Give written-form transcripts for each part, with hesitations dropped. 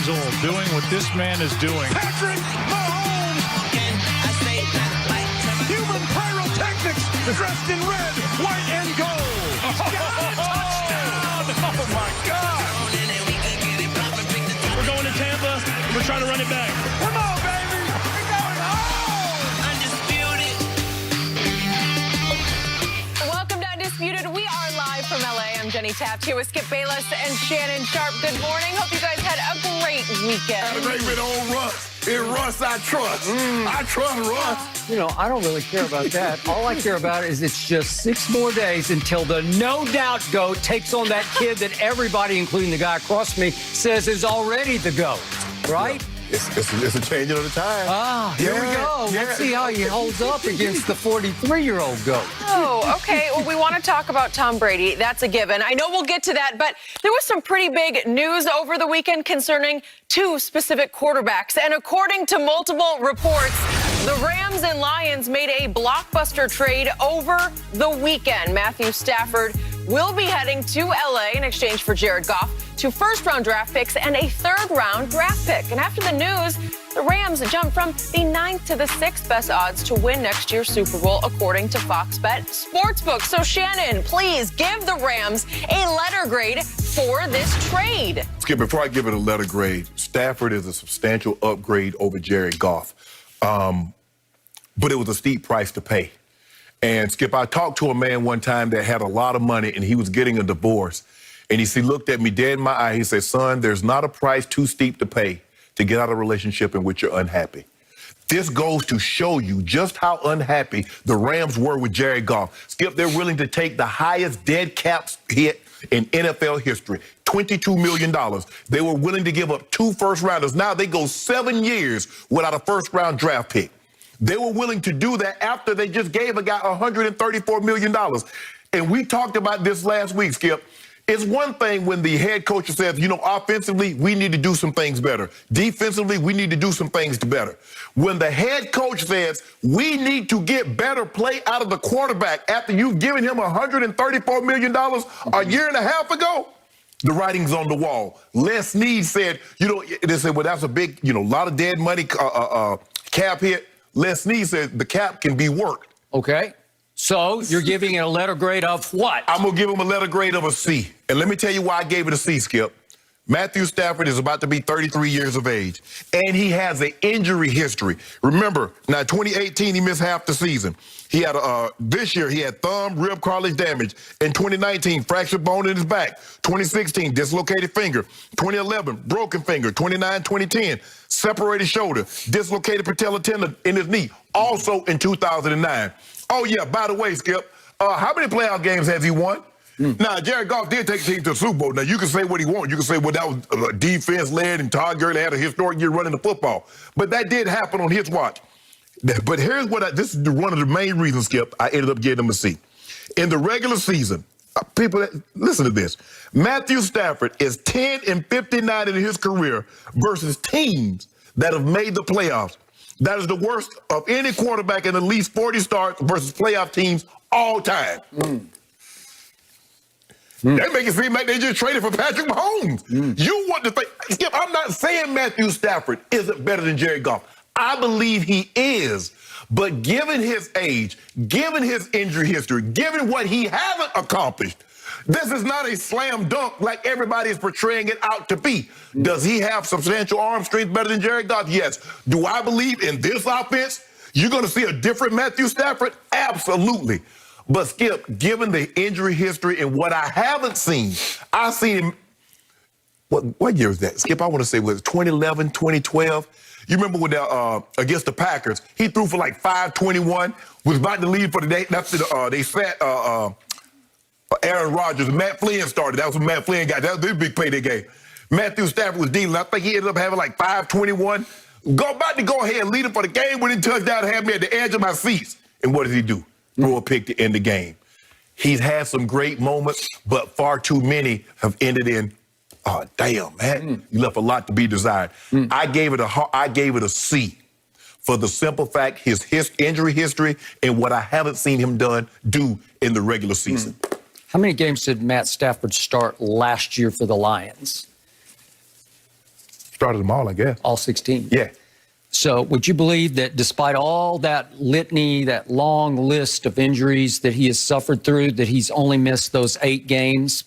years old doing what this man is doing. Patrick Mahomes! Human pyrotechnics dressed in red, white, and gold. Touchdown! Oh, my God! We're going to Tampa. We're trying to run it back. Come on, baby! We're going home! Welcome to Undisputed. We are live from LA. I'm Jenny Taft here with Skip Bayless and Shannon Sharp. Good morning. Hope you guys had a great weekend. Had a great bit on Russ. In Russ, I trust. I trust Russ. You know, I don't really care about that. All I care about is it's just 6 more days until the no-doubt GOAT takes on that kid that everybody, including the guy across from me, says is already the GOAT, right? It's a changing of the time. Here we go. Yeah. Let's see how he holds up against the 43-year-old GOAT. Oh, okay. Well, we want to talk about Tom Brady. That's a given. I know we'll get to that, but there was some pretty big news over the weekend concerning 2 specific quarterbacks. And according to multiple reports, the Rams and Lions made a blockbuster trade over the weekend. Matthew Stafford will be heading to L.A. in exchange for Jared Goff, 2 first-round draft picks, and a third-round draft pick. And after the news, the Rams jumped from the 9th to the 6th best odds to win next year's Super Bowl, according to Fox Bet Sportsbook. So, Shannon, please give the Rams a letter grade for this trade. Skip, before I give it a letter grade, Stafford is a substantial upgrade over Jared Goff. But it was a steep price to pay. And, Skip, I talked to a man one time that had a lot of money, and he was getting a divorce. And he looked at me dead in my eye. He said, son, there's not a price too steep to pay to get out of a relationship in which you're unhappy. This goes to show you just how unhappy the Rams were with Jared Goff. Skip, they're willing to take the highest dead cap hit in NFL history, $22 million. They were willing to give up 2 first-rounders. Now they go 7 years without a first-round draft pick. They were willing to do that after they just gave a guy $134 million. And we talked about this last week, Skip. It's one thing when the head coach says, you know, offensively, we need to do some things better. Defensively, we need to do some things better. When the head coach says, we need to get better play out of the quarterback after you've given him $134 million a year and a half ago, the writing's on the wall. Les Snead said, you know, they said, well, that's a big, you know, lot of dead money cap hit. Les Snead said the cap can be worked. Okay. So you're giving it a letter grade of what? I'm going to give him a letter grade of a C. And let me tell you why I gave it a C, Skip. Matthew Stafford is about to be 33 years of age, and he has an injury history. Remember, now 2018, he missed half the season. He had this year, he had thumb, rib, cartilage damage. In 2019, fractured bone in his back. 2016, dislocated finger. 2011, broken finger. 2010, separated shoulder. Dislocated patella tendon in his knee. Also in 2009. Oh, yeah, by the way, Skip, how many playoff games has he won? Now, Jared Goff did take the team to the Super Bowl. Now, you can say what he wants. You can say, well, that was defense-led and Todd Gurley had a historic year running the football. But that did happen on his watch. But here's what this is one of the main reasons, Skip, I ended up getting him a C. In the regular season, people, listen to this. Matthew Stafford is 10-59 in his career versus teams that have made the playoffs. That is the worst of any quarterback in at least 40 starts versus playoff teams all time. They make it seem like they just traded for Patrick Mahomes. You want to think, Skip, I'm not saying Matthew Stafford isn't better than Jared Goff. I believe he is. But given his age, given his injury history, given what he hasn't accomplished, this is not a slam dunk like everybody is portraying it out to be. Does he have substantial arm strength better than Jared Goff? Yes. Do I believe in this offense you're going to see a different Matthew Stafford? Absolutely. But, Skip, given the injury history and what I haven't seen, I've seen him. What year was that? Skip, I want to say, was it 2011, 2012? You remember when against the Packers, he threw for like 521, was about to leave for the day. They sat Aaron Rodgers, and Matt Flynn started. That was when Matt Flynn got. That was the big play they gave. Matthew Stafford was dealing. I think he ended up having like 521. About to go ahead and lead him for the game-winning touchdown, have me at the edge of my seats. And what did he do? Throw a pick to end the game. He's had some great moments, but far too many have ended in, oh, damn, man, you left a lot to be desired. I gave it a C for the simple fact his injury history and what I haven't seen him do in the regular season. How many games did Matt Stafford start last year for the Lions? Started them all, I guess. All 16. Yeah. So would you believe that despite all that litany, that long list of injuries that he has suffered through, that he's only missed those 8 games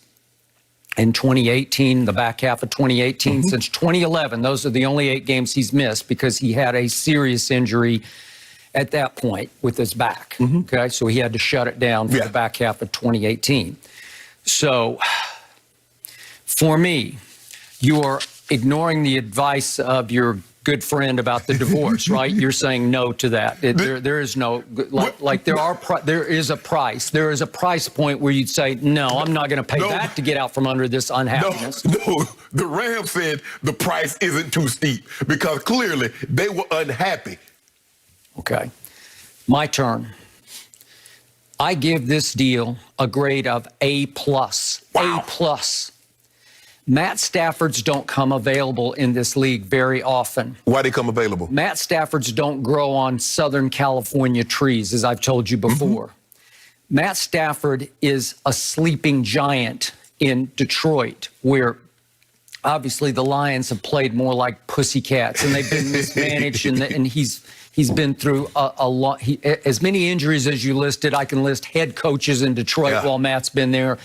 in 2018, the back half of 2018? Since 2011, those are the only 8 games he's missed because he had a serious injury at that point with his back. Okay, so he had to shut it down for the back half of 2018. So for me, you are ignoring the advice of your good friend about the divorce, right? You're saying no to that. There is no, there is a price. There is a price point where you'd say, no, I'm not going to pay that to get out from under this unhappiness. No, the Rams said the price isn't too steep because clearly they were unhappy. Okay, my turn. I give this deal a grade of A+. Wow. A+. Matt Staffords don't come available in this league very often. Why they come available? Matt Staffords don't grow on Southern California trees, as I've told you before. Matt Stafford is a sleeping giant in Detroit, where obviously the Lions have played more like pussycats, and they've been mismanaged, and he's been through a lot. As many injuries as you listed, I can list head coaches in Detroit while Matt's been there,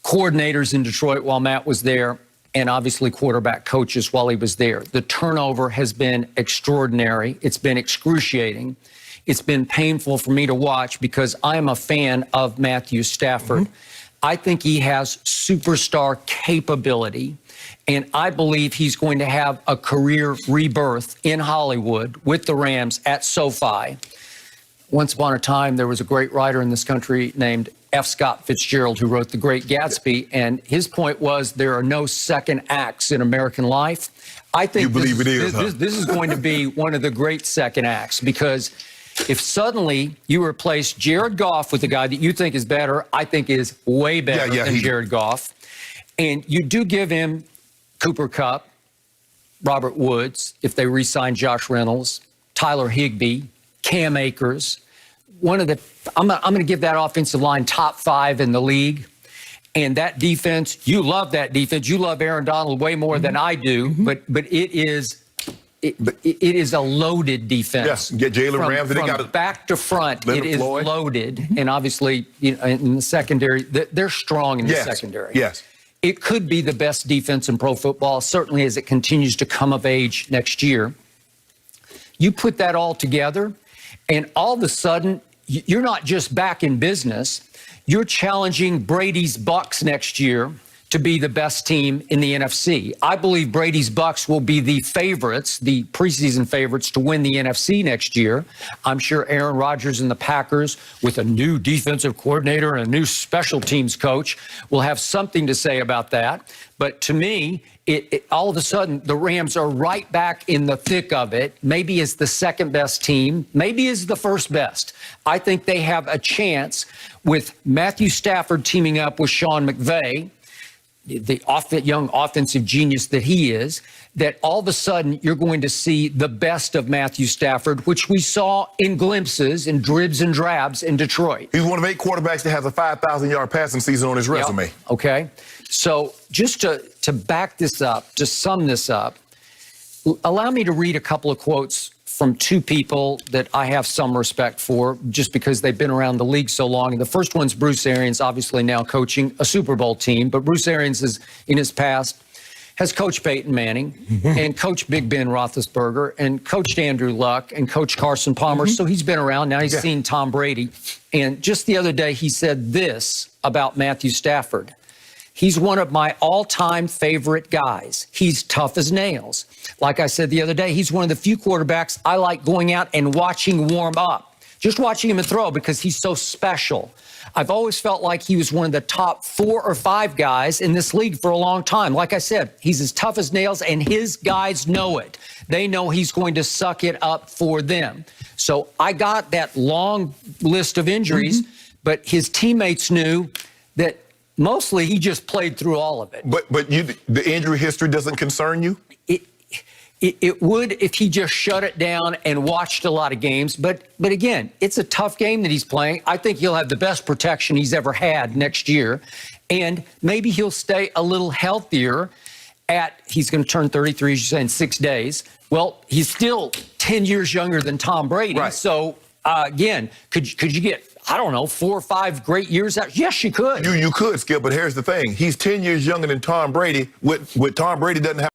coordinators in Detroit while Matt was there, and obviously quarterback coaches while he was there. The turnover has been extraordinary. It's been excruciating. It's been painful for me to watch because I'm a fan of Matthew Stafford. I think he has superstar capability, and I believe he's going to have a career rebirth in Hollywood with the Rams at SoFi. Once upon a time, there was a great writer in this country named F. Scott Fitzgerald who wrote The Great Gatsby, and his point was there are no second acts in American life. I think this is going to be one of the great second acts, because if suddenly you replace Jared Goff with a guy that you think is better, I think is way better than Jared Goff, and you do give him Cooper Kupp, Robert Woods, if they re-sign Josh Reynolds, Tyler Higbee, Cam Akers, I'm going to give that offensive line top 5 in the league. And that defense, you love that defense. You love Aaron Donald way more than I do, but it is a loaded defense. Yeah, get Jalen Ramsey. They got back to front. Leonard it is Floyd. Loaded, and obviously, in the secondary, they're strong in the secondary. Yes. It could be the best defense in pro football, certainly as it continues to come of age next year. You put that all together, and all of a sudden, you're not just back in business. You're challenging Brady's Bucks next year to be the best team in the NFC. I believe Brady's Bucks will be the favorites, the preseason favorites to win the NFC next year. I'm sure Aaron Rodgers and the Packers, with a new defensive coordinator and a new special teams coach, will have something to say about that. But to me, all of a sudden, the Rams are right back in the thick of it, maybe as the second best team, maybe as the first best. I think they have a chance with Matthew Stafford teaming up with Sean McVay, the young offensive genius that he is, that all of a sudden you're going to see the best of Matthew Stafford, which we saw in glimpses, in dribs and drabs in Detroit. He's one of 8 quarterbacks that has a 5,000-yard passing season on his resume. Yep. Okay. So just to back this up, to sum this up, allow me to read a couple of quotes from 2 people that I have some respect for just because they've been around the league so long. And the first one's Bruce Arians, obviously now coaching a Super Bowl team. But Bruce Arians is, in his past, has coached Peyton Manning and coached Big Ben Roethlisberger and coached Andrew Luck and coached Carson Palmer. So he's been around. Now he's seen Tom Brady. And just the other day, he said this about Matthew Stafford. He's one of my all-time favorite guys. He's tough as nails. Like I said the other day, he's one of the few quarterbacks I like going out and watching warm up, just watching him throw because he's so special. I've always felt like he was one of the top 4 or 5 guys in this league for a long time. Like I said, he's as tough as nails, and his guys know it. They know he's going to suck it up for them. So I got that long list of injuries, but his teammates knew that mostly he just played through all of it. But the injury history doesn't concern you? It would if he just shut it down and watched a lot of games. But again, it's a tough game that he's playing. I think he'll have the best protection he's ever had next year. And maybe he'll stay a little healthier. he's going to turn 33, as you say, in 6 days. Well, he's still 10 years younger than Tom Brady. Right. So, again, could you get, I don't know, 4 or 5 great years out? Yes, you could. You could, Skip, but here's the thing. He's 10 years younger than Tom Brady. With Tom Brady doesn't have